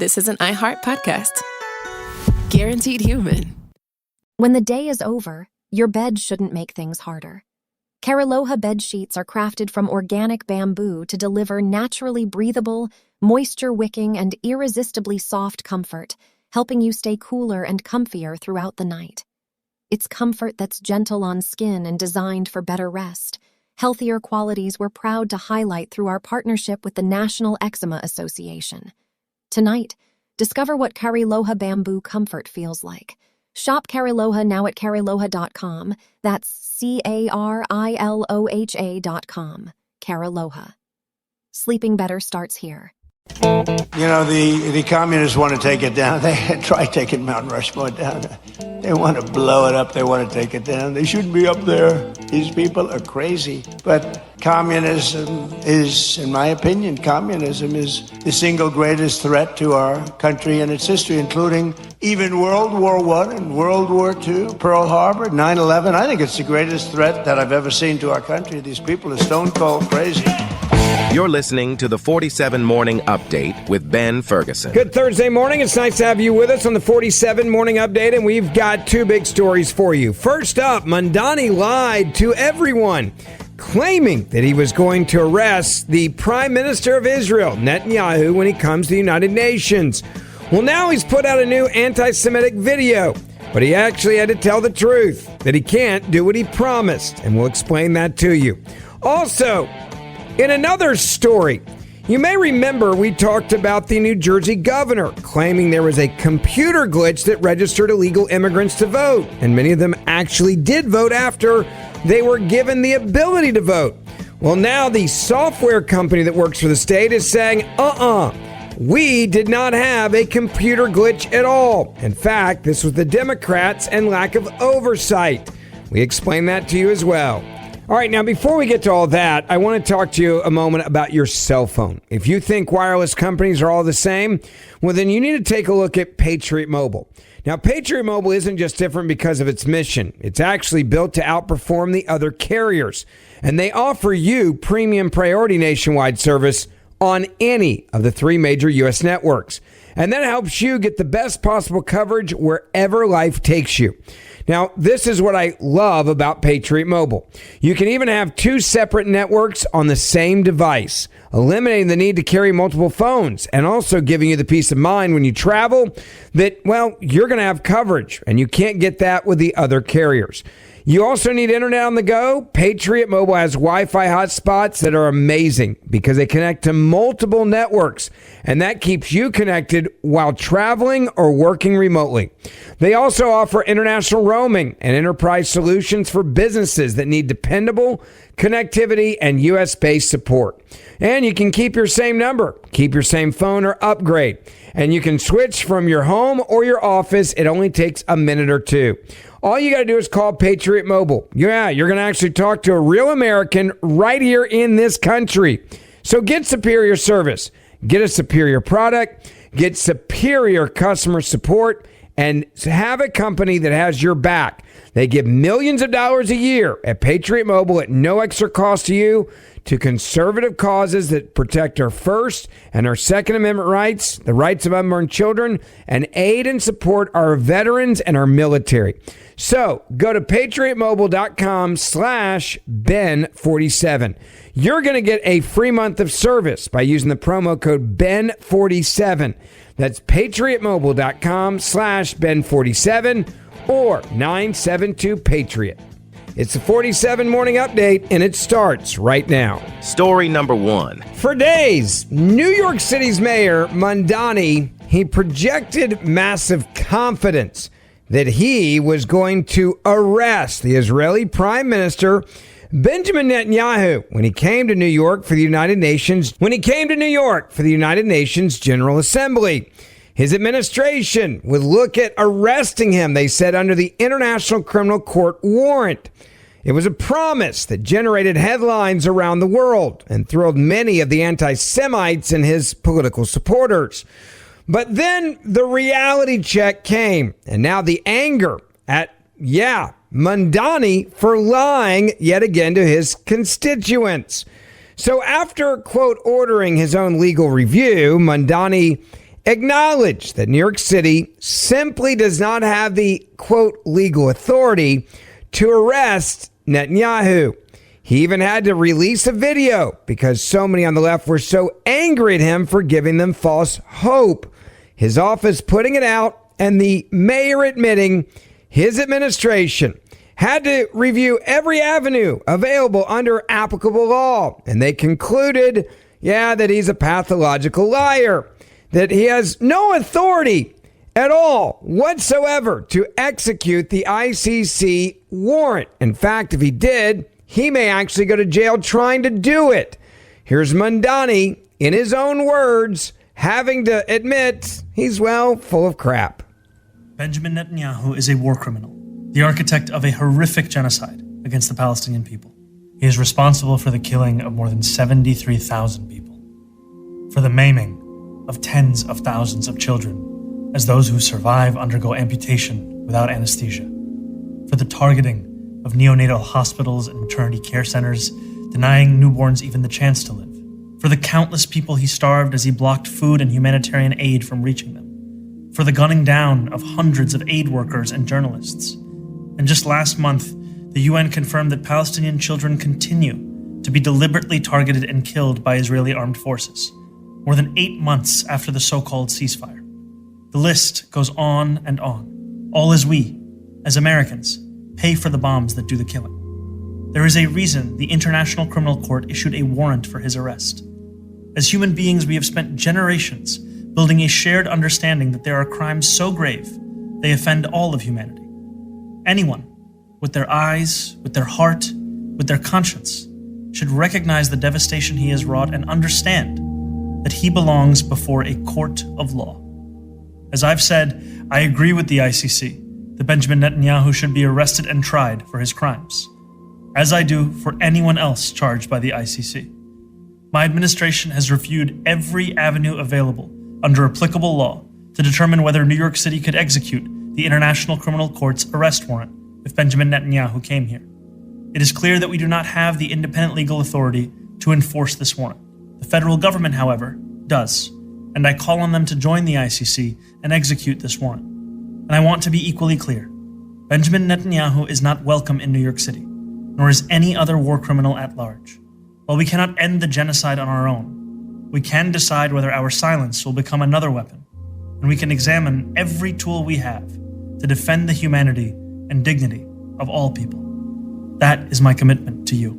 this is an iHeart podcast. Guaranteed human. When the day is over, your bed shouldn't make things harder. Cariloha bed sheets are crafted from organic bamboo to deliver naturally breathable, moisture-wicking, and irresistibly soft comfort, helping you stay cooler and comfier throughout the night. It's comfort that's gentle on skin and designed for better rest. Healthier qualities we're proud to highlight through our partnership with the National Eczema Association. Tonight, discover what Cariloha bamboo comfort feels like. Shop Cariloha now at cariloha.com. That's CARILOHA.com. Cariloha. Sleeping better starts here. You know, the communists want to take it down. They try taking Mount Rushmore down. They want to blow it up. They want to take it down. They shouldn't be up there. These people are crazy. But communism is, in my opinion, communism is the single greatest threat to our country and its history, including even World War I and World War II, Pearl Harbor, 9/11. I think it's the greatest threat that I've ever seen to our country. These people are stone cold crazy. You're listening to the 47 Morning Update with Ben Ferguson. Good Thursday morning. It's nice to have you with us on the 47 Morning Update, and we've got two big stories for you. First up, Mamdani lied to everyone, claiming that he was going to arrest the Prime Minister of Israel, Netanyahu, when he comes to the United Nations. Well, now he's put out a new anti-Semitic video, but he actually had to tell the truth, that he can't do what he promised, and we'll explain that to you. Also, in another story, you may remember we talked about the New Jersey governor claiming there was a computer glitch that registered illegal immigrants to vote, and many of them actually did vote after they were given the ability to vote. Well, now the software company that works for the state is saying, we did not have a computer glitch at all. In fact, this was the Democrats and lack of oversight. We explain that to you as well. All right, now before we get to all that, I want to talk to you a moment about your cell phone. If you think wireless companies are all the same, well, then you need to take a look at Patriot Mobile. Now, Patriot Mobile isn't just different because of its mission. It's actually built to outperform the other carriers. And they offer you premium priority nationwide service on any of the three major U.S. networks. And that helps you get the best possible coverage wherever life takes you. Now, this is what I love about Patriot Mobile. You can even have two separate networks on the same device, eliminating the need to carry multiple phones and also giving you the peace of mind when you travel that, well, you're going to have coverage, and you can't get that with the other carriers. You also need internet on the go. Patriot Mobile has Wi-Fi hotspots that are amazing because they connect to multiple networks, and that keeps you connected while traveling or working remotely. They also offer international roaming and enterprise solutions for businesses that need dependable connectivity and US-based support. And you can keep your same number, keep your same phone, or upgrade. And you can switch from your home or your office. It only takes a minute or two. All you got to do is call Patriot Mobile. Yeah, you're going to actually talk to a real American right here in this country. So get superior service, get a superior product, get superior customer support, and have a company that has your back. They give millions of dollars a year at Patriot Mobile at no extra cost to you to conservative causes that protect our First and our Second Amendment rights, the rights of unborn children, and aid and support our veterans and our military. So go to patriotmobile.com/Ben47. You're going to get a free month of service by using the promo code Ben47. That's patriotmobile.com/Ben47 or 972-PATRIOT. It's the 47 Morning Update, and it starts right now. Story number one. For days, New York City's mayor, Mamdani, he projected massive confidence that he was going to arrest the Israeli Prime Minister, Benjamin Netanyahu, when he came to New York for the United Nations General Assembly. His administration would look at arresting him, they said, under the International Criminal Court warrant. It was a promise that generated headlines around the world and thrilled many of the anti-Semites and his political supporters. But then the reality check came, and now the anger at, Mamdani for lying yet again to his constituents. So after, quote, ordering his own legal review, Mamdani acknowledged that New York City simply does not have the, quote, legal authority to arrest Netanyahu. He even had to release a video because so many on the left were so angry at him for giving them false hope. His office putting it out, and the mayor admitting his administration had to review every avenue available under applicable law. And they concluded, that he's a pathological liar, that he has no authority at all whatsoever to execute the ICC warrant. In fact, if he did, he may actually go to jail trying to do it. Here's Mamdani, in his own words, having to admit he's, full of crap. Benjamin Netanyahu is a war criminal, the architect of a horrific genocide against the Palestinian people. He is responsible for the killing of more than 73,000 people, for the maiming of tens of thousands of children as those who survive undergo amputation without anesthesia, for the targeting of neonatal hospitals and maternity care centers, denying newborns even the chance to live, for the countless people he starved as he blocked food and humanitarian aid from reaching them, for the gunning down of hundreds of aid workers and journalists. And just last month, the UN confirmed that Palestinian children continue to be deliberately targeted and killed by Israeli armed forces, more than 8 months after the so-called ceasefire. The list goes on and on, all as we, as Americans, pay for the bombs that do the killing. There is a reason the International Criminal Court issued a warrant for his arrest. As human beings, we have spent generations building a shared understanding that there are crimes so grave they offend all of humanity. Anyone, with their eyes, with their heart, with their conscience, should recognize the devastation he has wrought and understand that he belongs before a court of law. As I've said, I agree with the ICC that Benjamin Netanyahu should be arrested and tried for his crimes, as I do for anyone else charged by the ICC. My administration has reviewed every avenue available under applicable law to determine whether New York City could execute the International Criminal Court's arrest warrant if Benjamin Netanyahu came here. It is clear that we do not have the independent legal authority to enforce this warrant. The federal government, however, does, and I call on them to join the ICC and execute this warrant. And I want to be equally clear. Benjamin Netanyahu is not welcome in New York City, nor is any other war criminal at large. While we cannot end the genocide on our own, we can decide whether our silence will become another weapon, and we can examine every tool we have to defend the humanity and dignity of all people. That is my commitment to you.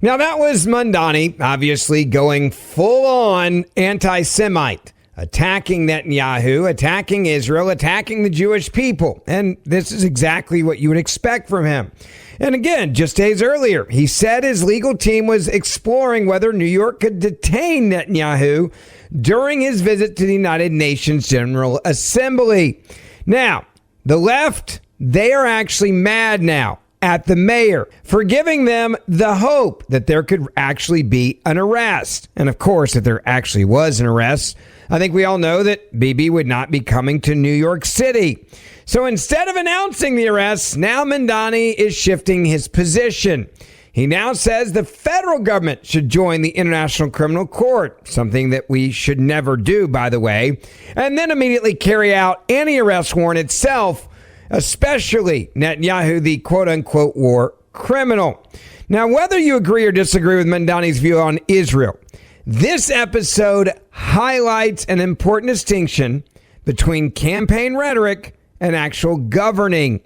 Now that was Mamdani, obviously going full-on anti-Semite, attacking Netanyahu, attacking Israel, attacking the Jewish people. And this is exactly what you would expect from him. And again, just days earlier, he said his legal team was exploring whether New York could detain Netanyahu during his visit to the United Nations General Assembly. Now, the left, they are actually mad now at the mayor for giving them the hope that there could actually be an arrest. And of course, if there actually was an arrest, I think we all know that Bibi would not be coming to New York City. So instead of announcing the arrest, now Mamdani is shifting his position. He now says the federal government should join the International Criminal Court, something that we should never do, by the way, and then immediately carry out any arrest warrant itself, especially Netanyahu, the quote-unquote war criminal. Now, whether you agree or disagree with Mamdani's view on Israel, this episode highlights an important distinction between campaign rhetoric and actual governing.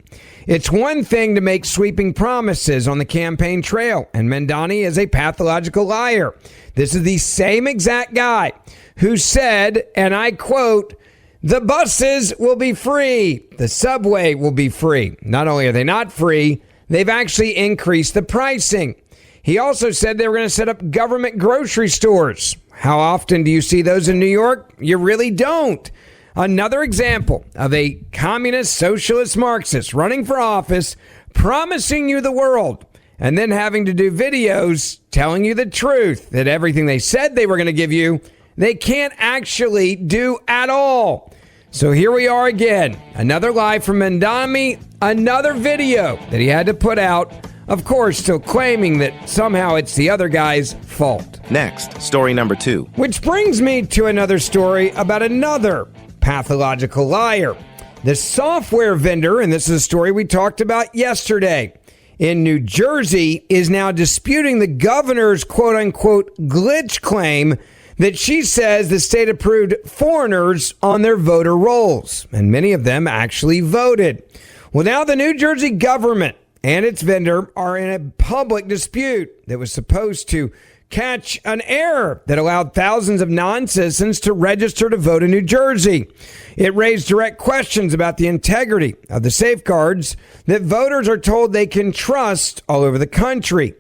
It's one thing to make sweeping promises on the campaign trail, and Mamdani is a pathological liar. This is the same exact guy who said, and I quote, "The buses will be free. The subway will be free." Not only are they not free, they've actually increased the pricing. He also said they were going to set up government grocery stores. How often do you see those in New York? You really don't. Another example of a communist, socialist, Marxist running for office, promising you the world, and then having to do videos telling you the truth, that everything they said they were going to give you, they can't actually do at all. So here we are again. Another lie from Mamdani, another video that he had to put out Of course, still claiming that somehow it's the other guy's fault. Next, story number 2. Which brings me to another story about another pathological liar. The software vendor, and this is a story we talked about yesterday, in New Jersey is now disputing the governor's quote-unquote glitch claim that she says the state approved foreigners on their voter rolls, and many of them actually voted. Well, now the New Jersey government and its vendor are in a public dispute that was supposed to catch an error that allowed thousands of non-citizens to register to vote in New Jersey. It raised direct questions about the integrity of the safeguards that voters are told they can trust all over the country.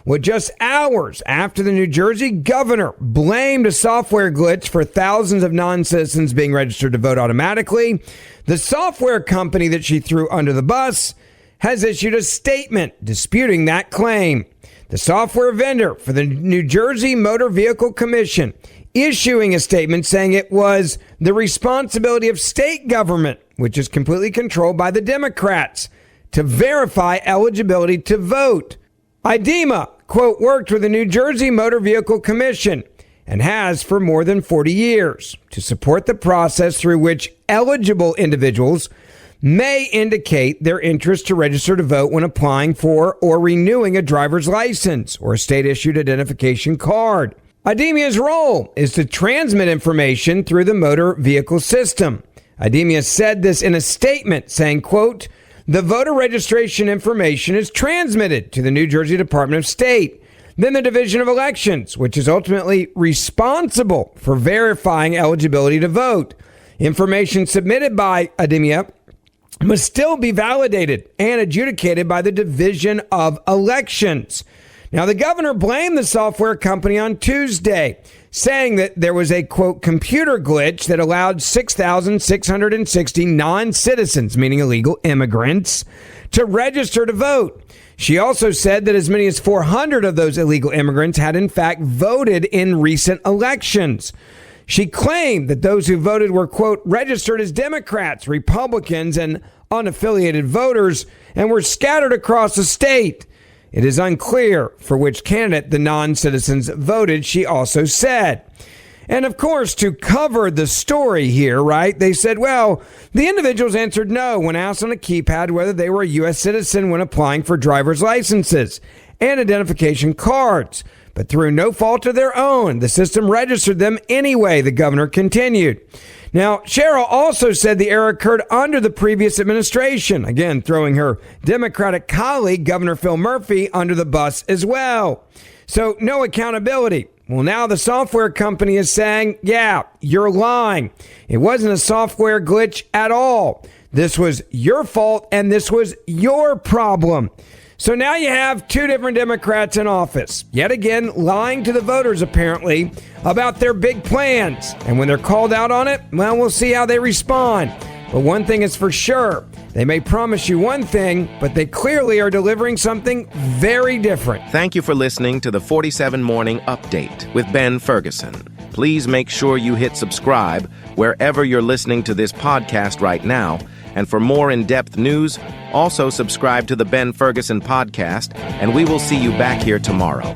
Well, just hours after the New Jersey governor blamed a software glitch for thousands of non-citizens being registered to vote automatically, the software company that she threw under the bus has issued a statement disputing that claim. The software vendor for the New Jersey Motor Vehicle Commission issuing a statement saying it was the responsibility of state government, which is completely controlled by the Democrats, to verify eligibility to vote. IDEMA, quote, worked with the New Jersey Motor Vehicle Commission and has for more than 40 years to support the process through which eligible individuals may indicate their interest to register to vote when applying for or renewing a driver's license or a state-issued identification card. IDEMIA's role is to transmit information through the motor vehicle system. IDEMIA said this in a statement saying, quote, the voter registration information is transmitted to the New Jersey Department of State, then the Division of Elections, which is ultimately responsible for verifying eligibility to vote. Information submitted by IDEMIA must still be validated and adjudicated by the Division of Elections. Now, the governor blamed the software company on Tuesday, saying that there was a, quote, computer glitch that allowed 6,660 non-citizens, meaning illegal immigrants, to register to vote. She also said that as many as 400 of those illegal immigrants had in fact voted in recent elections. She claimed that those who voted were, quote, registered as Democrats, Republicans, and unaffiliated voters and were scattered across the state. It is unclear for which candidate the non-citizens voted, she also said. And of course, to cover the story here, right, they said, well, the individuals answered no when asked on a keypad whether they were a U.S. citizen when applying for driver's licenses and identification cards. But through no fault of their own, the system registered them anyway, the governor continued. Now, Cheryl also said the error occurred under the previous administration, again, throwing her Democratic colleague, Governor Phil Murphy, under the bus as well. So no accountability. Well, now the software company is saying, yeah, you're lying. It wasn't a software glitch at all. This was your fault and this was your problem. So now you have two different Democrats in office, yet again lying to the voters apparently about their big plans. And when they're called out on it, well, we'll see how they respond. But one thing is for sure, they may promise you one thing, but they clearly are delivering something very different. Thank you for listening to the 47 Morning Update with Ben Ferguson. Please make sure you hit subscribe wherever you're listening to this podcast right now. And for more in-depth news, also subscribe to the Ben Ferguson Podcast, and we will see you back here tomorrow.